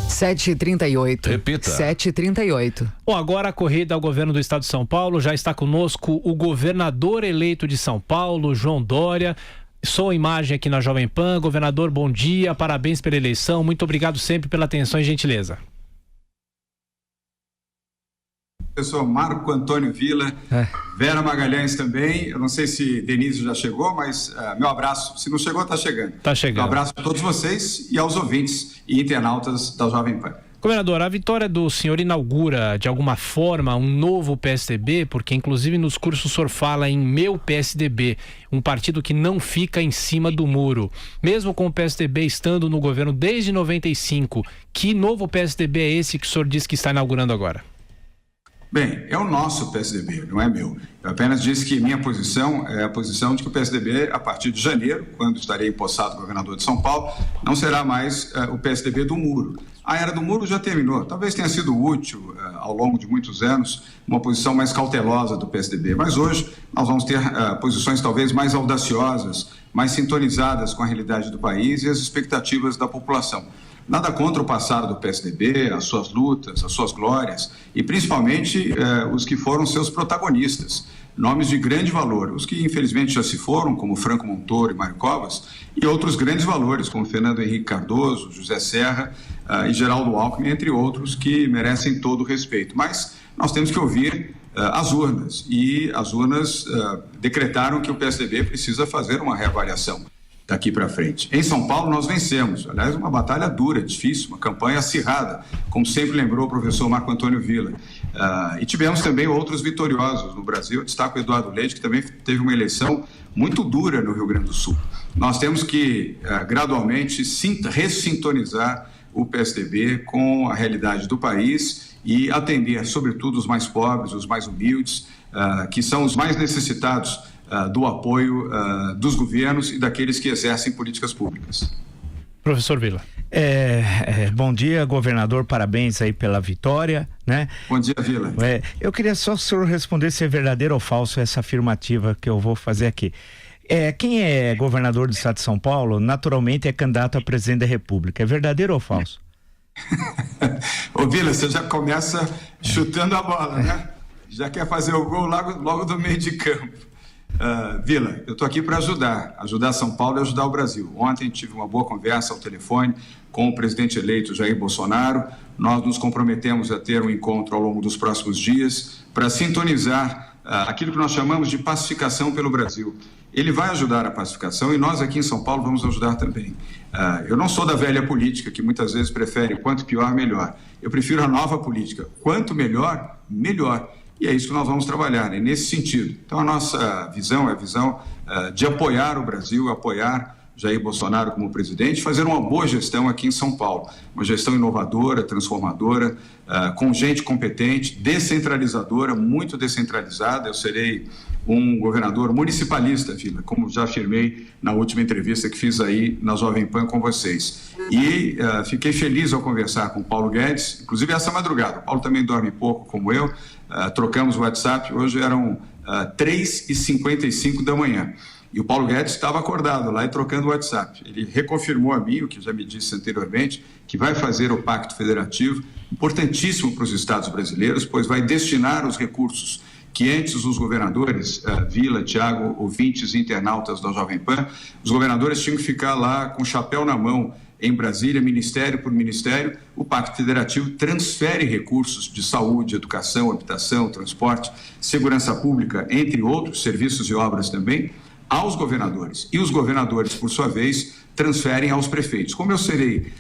7h38. Repita. 7h38. Bom, agora a corrida ao governo do estado de São Paulo. Já está conosco o governador eleito de São Paulo, João Dória. Sou a imagem aqui na Jovem Pan. Governador, bom dia, parabéns pela eleição. Muito obrigado sempre pela atenção e gentileza. Professor Marco Antônio Villa, Vera Magalhães também. Eu não sei se Denise já chegou, mas meu abraço. Se não chegou, está chegando. Está chegando. Um abraço a todos vocês e aos ouvintes e internautas da Jovem Pan. Governador, a vitória do senhor inaugura de alguma forma um novo PSDB, porque inclusive nos cursos o senhor fala em meu PSDB, um partido que não fica em cima do muro. Mesmo com o PSDB estando no governo desde 95, que novo PSDB é esse que o senhor diz que está inaugurando agora? Bem, é o nosso PSDB, não é meu. Eu apenas disse que minha posição é a posição de que o PSDB, a partir de janeiro, quando estarei empossado governador de São Paulo, não será mais o PSDB do muro. A era do muro já terminou. Talvez tenha sido útil, ao longo de muitos anos, uma posição mais cautelosa do PSDB. Mas hoje nós vamos ter posições talvez mais audaciosas, mais sintonizadas com a realidade do país e as expectativas da população. Nada contra o passado do PSDB, as suas lutas, as suas glórias e principalmente os que foram seus protagonistas, nomes de grande valor, os que infelizmente já se foram, como Franco Montoro e Mário Covas, e outros grandes valores, como Fernando Henrique Cardoso, José Serra e Geraldo Alckmin, entre outros, que merecem todo o respeito. Mas nós temos que ouvir as urnas, e as urnas decretaram que o PSDB precisa fazer uma reavaliação daqui para frente. Em São Paulo nós vencemos, aliás, uma batalha dura, difícil, uma campanha acirrada, como sempre lembrou o professor Marco Antônio Villa. E tivemos também outros vitoriosos no Brasil. Eu destaco o Eduardo Leite, que também teve uma eleição muito dura no Rio Grande do Sul. Nós temos que gradualmente ressintonizar o PSDB com a realidade do país e atender, sobretudo, os mais pobres, os mais humildes, que são os mais necessitados do apoio dos governos e daqueles que exercem políticas públicas. Professor Villa. Bom dia, governador, parabéns aí pela vitória, né? Bom dia, Villa. Eu queria só que o senhor respondesse se é verdadeiro ou falso essa afirmativa que eu vou fazer aqui. Quem é governador do estado de São Paulo, naturalmente é candidato a presidente da República. É verdadeiro ou falso? Ô Villa, você já começa chutando a bola, né? Já quer fazer o gol logo do meio de campo. Villa, eu estou aqui para ajudar São Paulo e ajudar o Brasil. Ontem tive uma boa conversa ao telefone com o presidente eleito Jair Bolsonaro. Nós nos comprometemos a ter um encontro ao longo dos próximos dias para sintonizar aquilo que nós chamamos de pacificação pelo Brasil. Ele vai ajudar a pacificação e nós aqui em São Paulo vamos ajudar também. Eu não sou da velha política que muitas vezes prefere quanto pior, melhor. Eu prefiro a nova política. Quanto melhor, melhor. E é isso que nós vamos trabalhar, né? Nesse sentido. Então, a nossa visão é a visão de apoiar o Brasil, apoiar Jair Bolsonaro como presidente, fazer uma boa gestão aqui em São Paulo. Uma gestão inovadora, transformadora, com gente competente, descentralizadora, muito descentralizada. Eu serei um governador municipalista, Villa, como já afirmei na última entrevista que fiz aí na Jovem Pan com vocês. E fiquei feliz ao conversar com o Paulo Guedes, inclusive essa madrugada. O Paulo também dorme pouco, como eu. Trocamos o WhatsApp, hoje eram 3h55 da manhã. E o Paulo Guedes estava acordado lá e trocando o WhatsApp. Ele reconfirmou a mim, o que já me disse anteriormente, que vai fazer o Pacto Federativo, importantíssimo para os estados brasileiros, pois vai destinar os recursos que antes os governadores, Villa, Thiago, ouvintes e internautas da Jovem Pan, os governadores tinham que ficar lá com o chapéu na mão em Brasília, ministério por ministério. O Pacto Federativo transfere recursos de saúde, educação, habitação, transporte, segurança pública, entre outros, serviços e obras também, aos governadores. E os governadores, por sua vez, transferem aos prefeitos. Como eu serei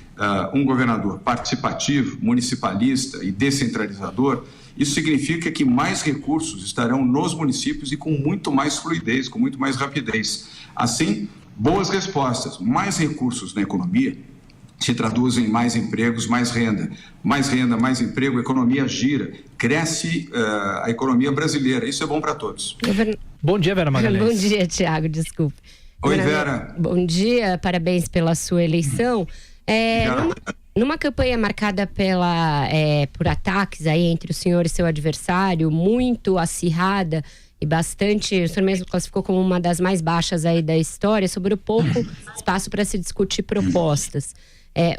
um governador participativo, municipalista e descentralizador, isso significa que mais recursos estarão nos municípios e com muito mais fluidez, com muito mais rapidez. Assim, boas respostas, mais recursos na economia se traduzem em mais empregos, mais renda. Mais renda, mais emprego, a economia gira, cresce a economia brasileira. Isso é bom para todos. Bom dia, Vera Magalhães. Bom dia, Thiago, desculpe. Oi, Vera. Bom dia, parabéns pela sua eleição. Numa campanha marcada por ataques aí entre o senhor e seu adversário, muito acirrada e bastante, o senhor mesmo classificou como uma das mais baixas aí da história, sobre o pouco espaço para se discutir propostas.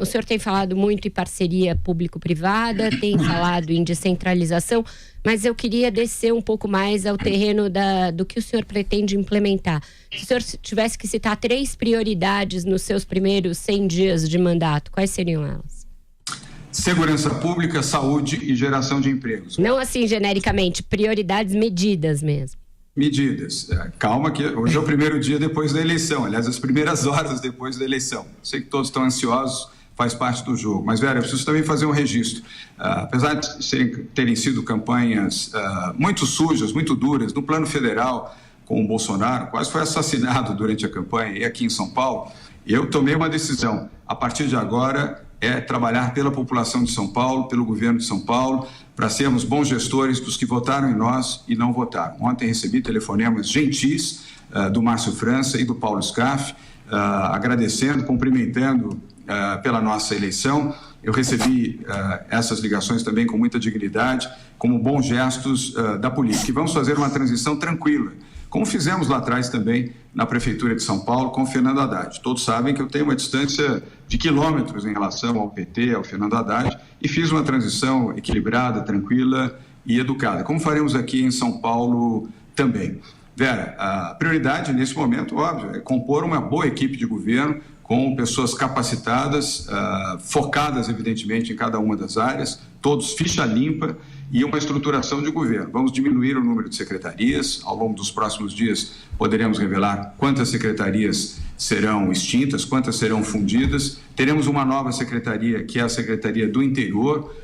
O senhor tem falado muito em parceria público-privada, tem falado em descentralização, mas eu queria descer um pouco mais ao terreno do que o senhor pretende implementar. Se o senhor tivesse que citar 3 prioridades nos seus primeiros 100 dias de mandato, quais seriam elas? Segurança pública, saúde e geração de empregos. Não assim genericamente, prioridades medidas mesmo. Medidas. Calma que hoje é o primeiro dia depois da eleição, aliás, as primeiras horas depois da eleição. Sei que todos estão ansiosos, faz parte do jogo. Mas, Vera, eu preciso também fazer um registro. Apesar de terem sido campanhas muito sujas, muito duras, no plano federal, com o Bolsonaro, quase foi assassinado durante a campanha, e aqui em São Paulo, eu tomei uma decisão. A partir de agora, trabalhar pela população de São Paulo, pelo governo de São Paulo, para sermos bons gestores dos que votaram em nós e não votaram. Ontem recebi telefonemas gentis do Márcio França e do Paulo Scaff, agradecendo, cumprimentando pela nossa eleição. Eu recebi essas ligações também com muita dignidade, como bons gestos da política. E vamos fazer uma transição tranquila, como fizemos lá atrás também na Prefeitura de São Paulo com o Fernando Haddad. Todos sabem que eu tenho uma distância de quilômetros em relação ao PT, ao Fernando Haddad, e fiz uma transição equilibrada, tranquila e educada, como faremos aqui em São Paulo também. Vera, a prioridade nesse momento, óbvio, é compor uma boa equipe de governo com pessoas capacitadas, focadas, evidentemente, em cada uma das áreas, todos ficha limpa e uma estruturação de governo. Vamos diminuir o número de secretarias. Ao longo dos próximos dias, poderemos revelar quantas secretarias serão extintas, quantas serão fundidas. Teremos uma nova secretaria, que é a Secretaria do Interior,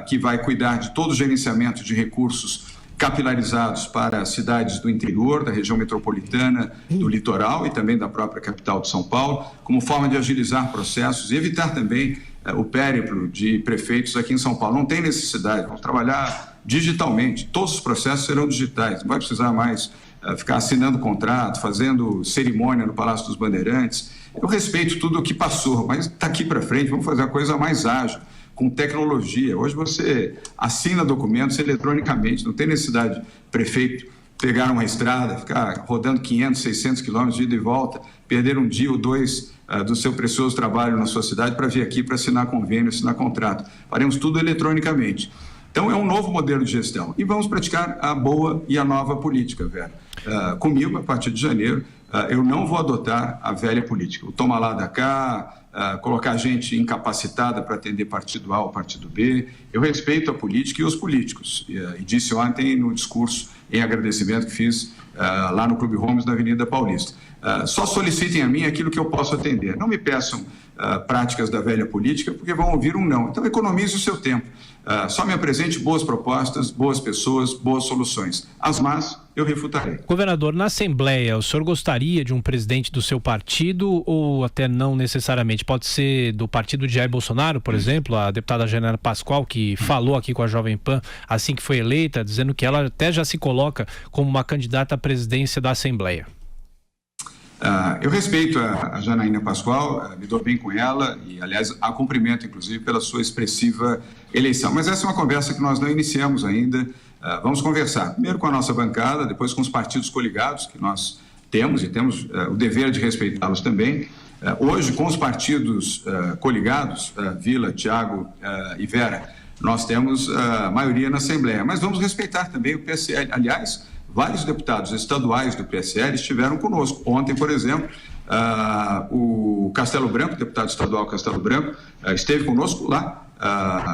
que vai cuidar de todo o gerenciamento de recursos capilarizados para as cidades do interior, da região metropolitana, do litoral e também da própria capital de São Paulo, como forma de agilizar processos e evitar também o périplo de prefeitos aqui em São Paulo. Não tem necessidade, vamos trabalhar digitalmente, todos os processos serão digitais, não vai precisar mais ficar assinando contrato, fazendo cerimônia no Palácio dos Bandeirantes. Eu respeito tudo o que passou, mas daqui para frente vamos fazer a coisa mais ágil, com tecnologia. Hoje você assina documentos eletronicamente, não tem necessidade, prefeito, pegar uma estrada, ficar rodando 500, 600 quilômetros de ida e volta, perder um dia ou dois do seu precioso trabalho na sua cidade para vir aqui para assinar convênio, assinar contrato. Faremos tudo eletronicamente. Então é um novo modelo de gestão e vamos praticar a boa e a nova política, Vera. Comigo, a partir de janeiro, eu não vou adotar a velha política. O toma lá da cá, colocar gente incapacitada para atender partido A ou partido B. Eu respeito a política e os políticos. E disse ontem no discurso em agradecimento que fiz lá no Clube Holmes, na Avenida Paulista. Só solicitem a mim aquilo que eu posso atender. Não me peçam práticas da velha política, porque vão ouvir um não. Então economize o seu tempo. Só me apresente boas propostas, boas pessoas, boas soluções. As más, eu refutarei. Governador, na Assembleia, o senhor gostaria de um presidente do seu partido ou até não necessariamente? Pode ser do partido de Jair Bolsonaro, por exemplo, a deputada Janaína Pascoal, que falou aqui com a Jovem Pan assim que foi eleita, dizendo que ela até já se coloca como uma candidata à presidência da Assembleia. Eu respeito a Janaína Pascoal, me dou bem com ela e, aliás, a cumprimento, inclusive, pela sua expressiva eleição. Mas essa é uma conversa que nós não iniciamos ainda. Vamos conversar, primeiro com a nossa bancada, depois com os partidos coligados que nós temos e temos o dever de respeitá-los também. Hoje, com os partidos coligados, Vila, Thiago e Vera, nós temos a maioria na Assembleia, mas vamos respeitar também o PSL. Aliás, vários deputados estaduais do PSL estiveram conosco. Ontem, por exemplo, o Castelo Branco, deputado estadual Castelo Branco, esteve conosco lá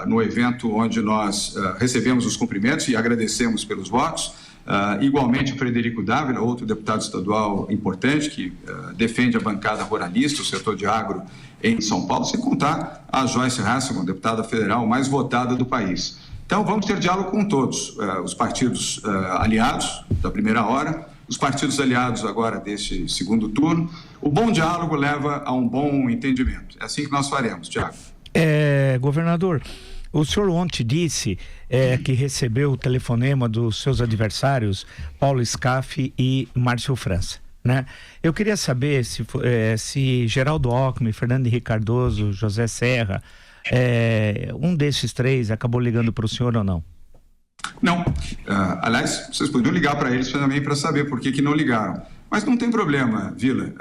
no evento onde nós recebemos os cumprimentos e agradecemos pelos votos. Igualmente o Frederico Dávila, outro deputado estadual importante que defende a bancada ruralista, o setor de agro em São Paulo, sem contar a Joyce Hasselmann, deputada federal mais votada do país. Então, vamos ter diálogo com todos, os partidos aliados da primeira hora, os partidos aliados agora deste segundo turno. O bom diálogo leva a um bom entendimento. É assim que nós faremos, Thiago. Governador, o senhor ontem disse que recebeu o telefonema dos seus adversários, Paulo Scaff e Márcio França, né? Eu queria saber se Geraldo Alckmin, Fernando Henrique Cardoso, José Serra, um desses três acabou ligando para o senhor ou não? Não. Aliás, vocês poderiam ligar para eles também para saber por que não ligaram. Mas não tem problema, Vila.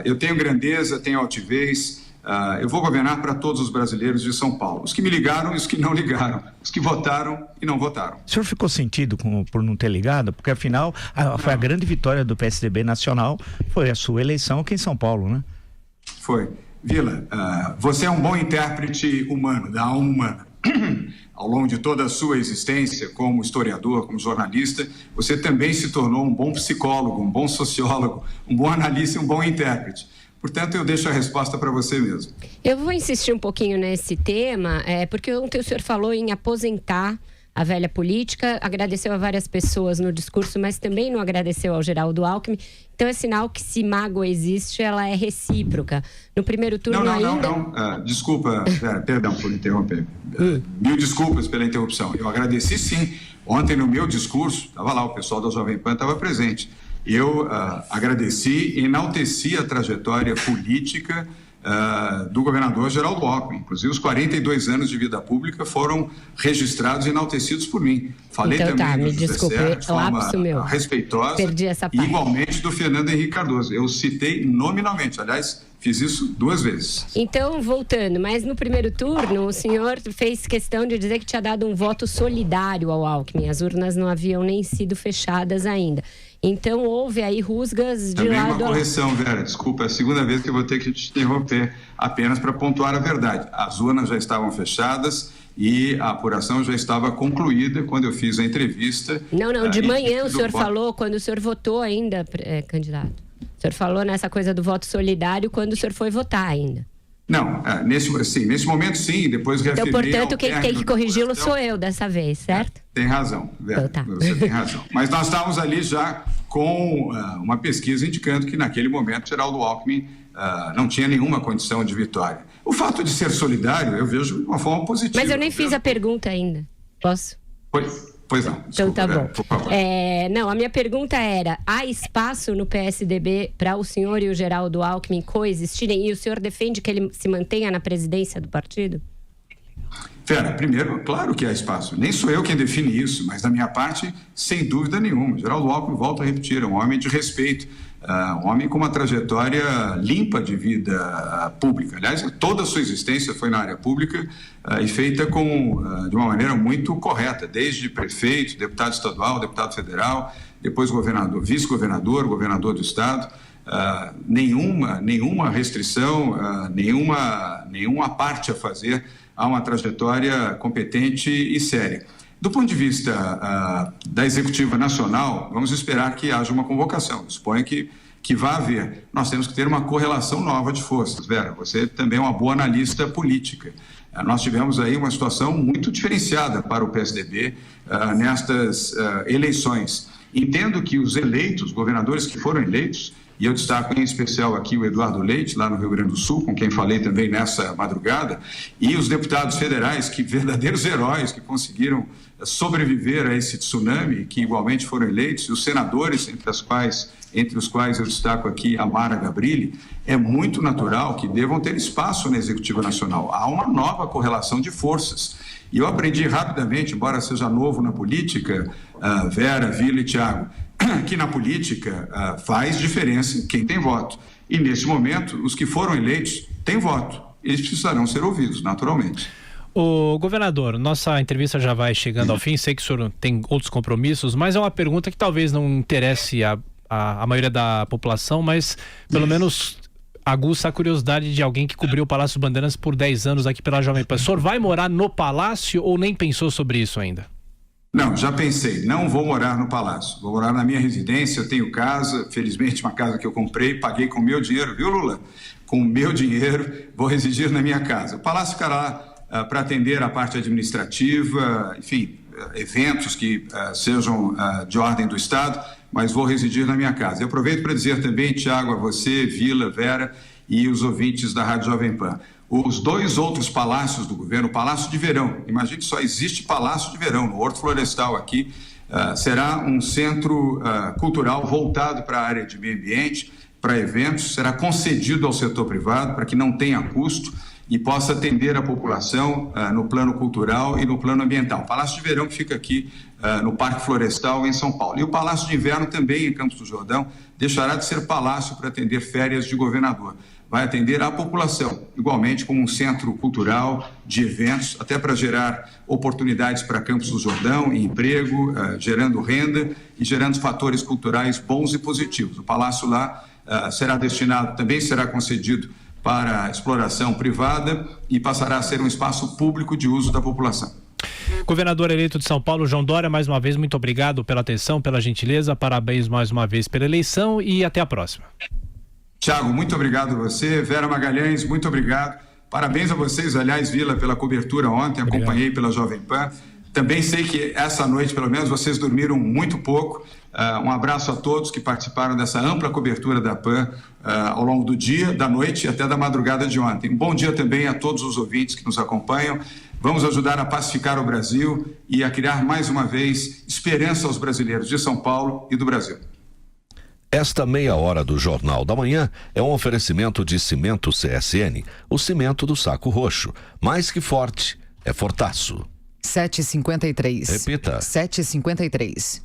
Eu tenho grandeza, tenho altivez, eu vou governar para todos os brasileiros de São Paulo, os que me ligaram e os que não ligaram, os que votaram e não votaram. O senhor ficou sentido por não ter ligado? Porque afinal foi a grande vitória do PSDB nacional, foi a sua eleição aqui em São Paulo, né? Foi. Vila, você é um bom intérprete humano, da alma humana. Ao longo de toda a sua existência como historiador, como jornalista, você também se tornou um bom psicólogo, um bom sociólogo, um bom analista e um bom intérprete. Portanto, eu deixo a resposta para você mesmo. Eu vou insistir um pouquinho nesse tema, porque ontem o senhor falou em aposentar a velha política, agradeceu a várias pessoas no discurso, mas também não agradeceu ao Geraldo Alckmin. Então é sinal que se mágoa existe, ela é recíproca. No primeiro turno Não. Desculpa, perdão por interromper. Mil desculpas pela interrupção. Eu agradeci sim. Ontem no meu discurso, estava lá, o pessoal da Jovem Pan estava presente. Eu agradeci e enalteci a trajetória política do governador Geraldo Alckmin. Inclusive, os 42 anos de vida pública foram registrados e enaltecidos por mim. Falei então, também do José Serra de forma respeitosa. Perdi essa parte. Igualmente do Fernando Henrique Cardoso. Eu citei nominalmente, aliás, fiz isso 2 vezes. Então, voltando, mas no primeiro turno, o senhor fez questão de dizer que tinha dado um voto solidário ao Alckmin. As urnas não haviam nem sido fechadas ainda. Então, houve aí rusgas de também lado a uma correção, Vera, desculpa, é a segunda vez que eu vou ter que te interromper, apenas para pontuar a verdade. As urnas já estavam fechadas e a apuração já estava concluída quando eu fiz a entrevista. Não, de manhã o senhor falou, quando o senhor votou ainda, candidato. O senhor falou nessa coisa do voto solidário quando o senhor foi votar ainda. Não, nesse momento sim, depois reafirmei. Então, portanto, quem tem que corrigi-lo sou eu dessa vez, certo? Tem razão, Vera, então, tá. Você tem razão. Mas nós estávamos ali já com uma pesquisa indicando que naquele momento Geraldo Alckmin não tinha nenhuma condição de vitória. O fato de ser solidário eu vejo de uma forma positiva. Mas eu nem fiz a pergunta ainda. Posso? Pois não. Desculpa, então tá bom. Vera, por favor. Não, a minha pergunta era: há espaço no PSDB para o senhor e o Geraldo Alckmin coexistirem? E o senhor defende que ele se mantenha na presidência do partido? Vera, primeiro, claro que há espaço. Nem sou eu quem define isso, mas da minha parte, sem dúvida nenhuma. Geraldo Alckmin, volto a repetir, é um homem de respeito. Um homem com uma trajetória limpa de vida pública. Aliás, toda a sua existência foi na área pública e feita de uma maneira muito correta, desde prefeito, deputado estadual, deputado federal, depois governador, vice-governador, governador do estado. Nenhuma restrição, nenhuma parte a fazer. Há uma trajetória competente e séria. Do ponto de vista da Executiva Nacional, vamos esperar que haja uma convocação. Suponho que vá haver. Nós temos que ter uma correlação nova de forças. Vera, você também é uma boa analista política. Nós tivemos aí uma situação muito diferenciada para o PSDB nestas eleições. Entendo que os eleitos, governadores que foram eleitos, e eu destaco em especial aqui o Eduardo Leite, lá no Rio Grande do Sul, com quem falei também nessa madrugada, e os deputados federais, que verdadeiros heróis, que conseguiram sobreviver a esse tsunami, que igualmente foram eleitos, e os senadores, entre os quais eu destaco aqui a Mara Gabrilli, é muito natural que devam ter espaço na Executiva Nacional. Há uma nova correlação de forças. E eu aprendi rapidamente, embora seja novo na política, Vera, Vila e Thiago, que na política faz diferença quem tem voto. E, nesse momento, os que foram eleitos têm voto. Eles precisarão ser ouvidos, naturalmente. Ô, governador, nossa entrevista já vai chegando ao fim. Sei que o senhor tem outros compromissos, mas é uma pergunta que talvez não interesse a maioria da população, mas pelo menos aguça a curiosidade de alguém que cobriu o Palácio Bandeirantes por 10 anos aqui pela Jovem Pan. O senhor vai morar no Palácio ou nem pensou sobre isso ainda? Não, já pensei, não vou morar no Palácio, vou morar na minha residência, eu tenho casa, felizmente uma casa que eu comprei, paguei com o meu dinheiro, viu, Lula? Com o meu dinheiro, vou residir na minha casa. O Palácio ficará para atender a parte administrativa, enfim, eventos que sejam de ordem do Estado, mas vou residir na minha casa. Eu aproveito para dizer também, Thiago, a você, Vila, Vera e os ouvintes da Rádio Jovem Pan, os 2 outros palácios do governo, o Palácio de Verão, imagine que só existe Palácio de Verão, no Horto Florestal aqui, será um centro cultural voltado para a área de meio ambiente, para eventos, será concedido ao setor privado para que não tenha custo e possa atender a população no plano cultural e no plano ambiental. O Palácio de Verão que fica aqui no Parque Florestal, em São Paulo. E o Palácio de Inverno também, em Campos do Jordão, deixará de ser palácio para atender férias de governador. vai atender a população, igualmente como um centro cultural de eventos, até para gerar oportunidades para Campos do Jordão e emprego, gerando renda e gerando fatores culturais bons e positivos. O palácio lá será destinado, também será concedido para exploração privada e passará a ser um espaço público de uso da população. Governador eleito de São Paulo, João Dória, mais uma vez, muito obrigado pela atenção, pela gentileza, parabéns mais uma vez pela eleição e até a próxima. Tiago, muito obrigado a você. Vera Magalhães, muito obrigado. Parabéns a vocês, aliás, Vila, pela cobertura ontem, acompanhei pela Jovem Pan. Também sei que essa noite, pelo menos, vocês dormiram muito pouco. Um abraço a todos que participaram dessa ampla cobertura da PAN ao longo do dia, da noite e até da madrugada de ontem. Um bom dia também a todos os ouvintes que nos acompanham. Vamos ajudar a pacificar o Brasil e a criar, mais uma vez, esperança aos brasileiros de São Paulo e do Brasil. Esta meia hora do Jornal da Manhã é um oferecimento de Cimento CSN, o cimento do saco roxo. Mais que forte, é fortaço. 7h53. Repita. 7h53.